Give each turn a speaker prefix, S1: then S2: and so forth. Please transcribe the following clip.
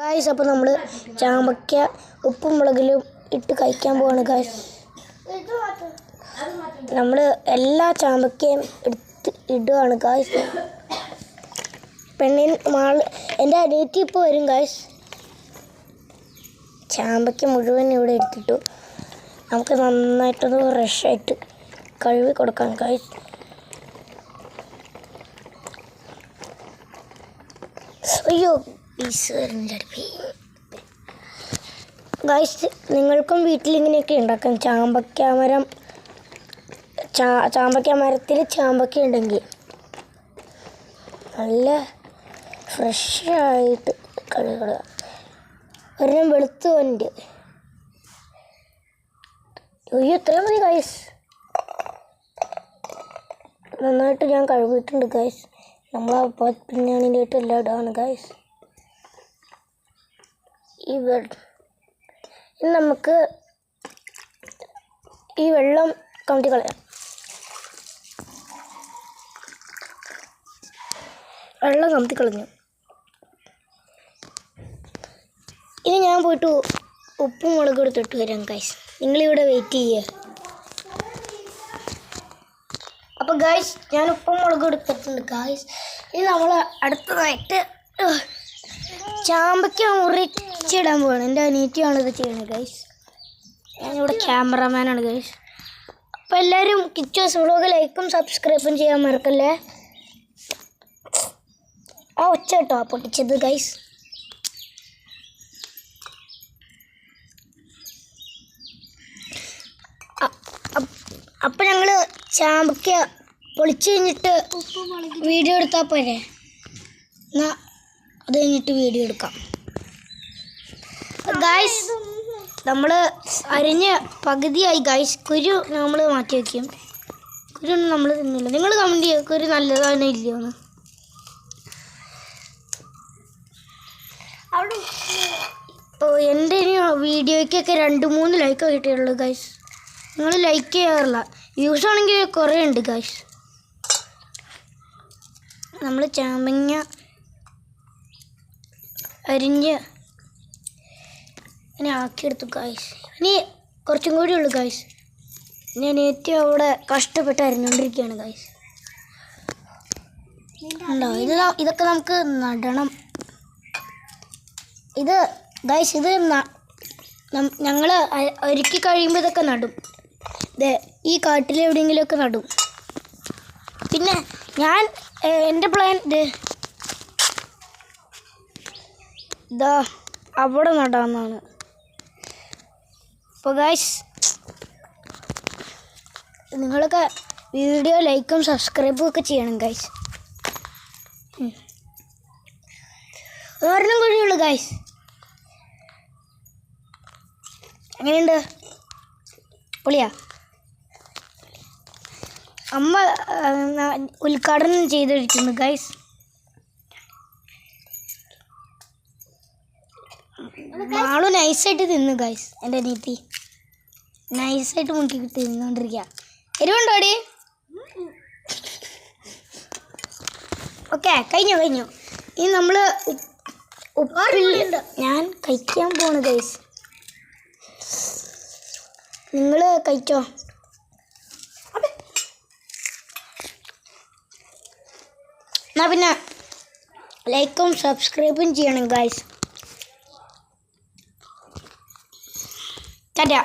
S1: Guys, അപ്പോൾ നമ്മൾ ചാമ്പക്ക ഉപ്പും മുളകിലും ഇട്ട് കഴിക്കാൻ പോവാണ് ഗായ്സ്. നമ്മൾ എല്ലാ ചാമ്പക്കയും എടുത്ത് ഇടുകയാണ് ഗായ്സ്. എൻ്റെ അനിയത്തി ഇപ്പോൾ വരും ഗായ്സ്. ചാമ്പക്ക മുഴുവൻ ഇവിടെ എടുത്തിട്ടു. നമുക്ക് നന്നായിട്ടൊന്ന് ഫ്രഷായിട്ട് കഴുകി കൊടുക്കാം ഗായ്സ്. അയ്യോ ഗായ്സ്, നിങ്ങൾക്കും വീട്ടിൽ ഇങ്ങനെയൊക്കെ ഉണ്ടാക്കാം. ചാമ്പക്ക മരത്തിൽ ചാമ്പക്ക ഉണ്ടെങ്കിൽ നല്ല ഫ്രഷായിട്ട് കഴുകുക. ഒരെണ്ണം വെളുത്ത് വന്നിട്ട് അയ്യോ ഇത്രയും മതി ഗായ്സ്. നന്നായിട്ട് ഞാൻ കഴുകിയിട്ടുണ്ട് ഗായ്സ്. നമ്മൾ പിന്നാണിയിലായിട്ട് എല്ലാം ഇടാണ് ഗായ്സ്. ഇനി നമുക്ക് ഈ വെള്ളം കമത്തി കളയാം. വെള്ളം കമത്തി കളഞ്ഞു. ഇനി ഞാൻ പോയിട്ട് ഉപ്പും മുളകും എടുത്തിട്ട് വരാം ഗായ്സ്. നിങ്ങളിവിടെ വെയിറ്റ് ചെയ്യുക. അപ്പോൾ ഗായ്സ്, ഞാൻ ഉപ്പും മുളകും എടുത്തിട്ടുണ്ട് ഗായ്സ്. ഇനി നമ്മൾ അടുത്തതായിട്ട് ചാമ്പക്ക മുറിച്ചിടാൻ പോവാണ്. എൻ്റെ അനിയത്തിയാണ് ഇത് ചെയ്യുന്നത് ഗായ്സ്. ഞാനിവിടെ ക്യാമറമാനാണ് ഗായ്സ്. അപ്പോൾ എല്ലാവരും കിച്ചോസ് വ്ളോഗ് ലൈക്കും സബ്സ്ക്രൈബും ചെയ്യാൻ മറക്കല്ലേ. ആ ഒച്ച കേട്ടോ പൊട്ടിച്ചത് ഗായ്സ്. അപ്പം ഞങ്ങൾ ചാമ്പക്ക പൊളിച്ച് കഴിഞ്ഞിട്ട് വീഡിയോ എടുത്താൽ പോരെ? എന്നാൽ അത് കഴിഞ്ഞിട്ട് വീഡിയോ എടുക്കാം ഗായ്സ്. നമ്മൾ അരിഞ്ഞ് പകുതിയായി ഗായ്സ്. കുരു നമ്മൾ മാറ്റി വയ്ക്കും. കുരു നമ്മൾ തിന്നില്ല. നിങ്ങൾ കമൻറ്റ് ചെയ്യുക കുരു നല്ലതാണ് ഇല്ലയോ എന്ന്. ഇപ്പോൾ എൻ്റെ ഇനി വീഡിയോയ്ക്കൊക്കെ 2-3 ലൈക്ക് കിട്ടിയുള്ളൂ ഗായ്സ്. നിങ്ങൾ ലൈക്ക് ചെയ്യാറില്ല. വ്യൂസ് ആണെങ്കിൽ കുറേ ഉണ്ട് ഗായ്സ്. നമ്മൾ ചാമ്പങ്ങ അരിഞ്ഞ് ഇങ്ങനെ ആക്കിയെടുത്തു ഗായ്സ്. ഇനി കുറച്ചും കൂടി ഉള്ളു ഗായ്സ്. ഞാൻ ഏറ്റവും അവിടെ കഷ്ടപ്പെട്ട് അരിഞ്ഞുകൊണ്ടിരിക്കുകയാണ് ഗായ്സ്. ഉണ്ടോ ഇതൊക്കെ നമുക്ക് നടണം. ഇത് ഗായ്സ്, ഇത് ഞങ്ങൾ ഒരുക്കി കഴിയുമ്പോൾ ഇതൊക്കെ നടും. ഈ കാട്ടിലെവിടെയെങ്കിലുമൊക്കെ നടും. പിന്നെ ഞാൻ എൻ്റെ പ്ലാൻ ഇതാ അവിടെ നടാമെന്നാണ്. അപ്പോൾ ഗായ്സ്, നിങ്ങളൊക്കെ വീഡിയോ ലൈക്കും സബ്സ്ക്രൈബും ഒക്കെ ചെയ്യണം ഗായ്സ്. ഒരെണ്ണം കൂടിയുള്ളൂ ഗായ്സ്. എങ്ങനെയുണ്ട്? പൊളിയാ. അമ്മ ഉദ്ഘാടനം ചെയ്തിരിക്കുന്നു ഗായ്സ്. ആള് നൈസായിട്ട് തിന്നു ഗായ്സ്. എൻ്റെ അനിയത്തി നൈസായിട്ട് മുക്കി തിന്നുകൊണ്ടിരിക്കുക. എരിവുണ്ടോടി? ഓക്കെ, കഴിഞ്ഞു. ഇനി നമ്മൾ ഉപ്പില്ല ഞാൻ കഴിക്കാൻ പോണു ഗായ്സ്. നിങ്ങൾ കഴിച്ചോ? എന്നാൽ പിന്നെ ലൈക്കും സബ്സ്ക്രൈബും ചെയ്യണം ഗായ്സ്. ടാറ്റാ.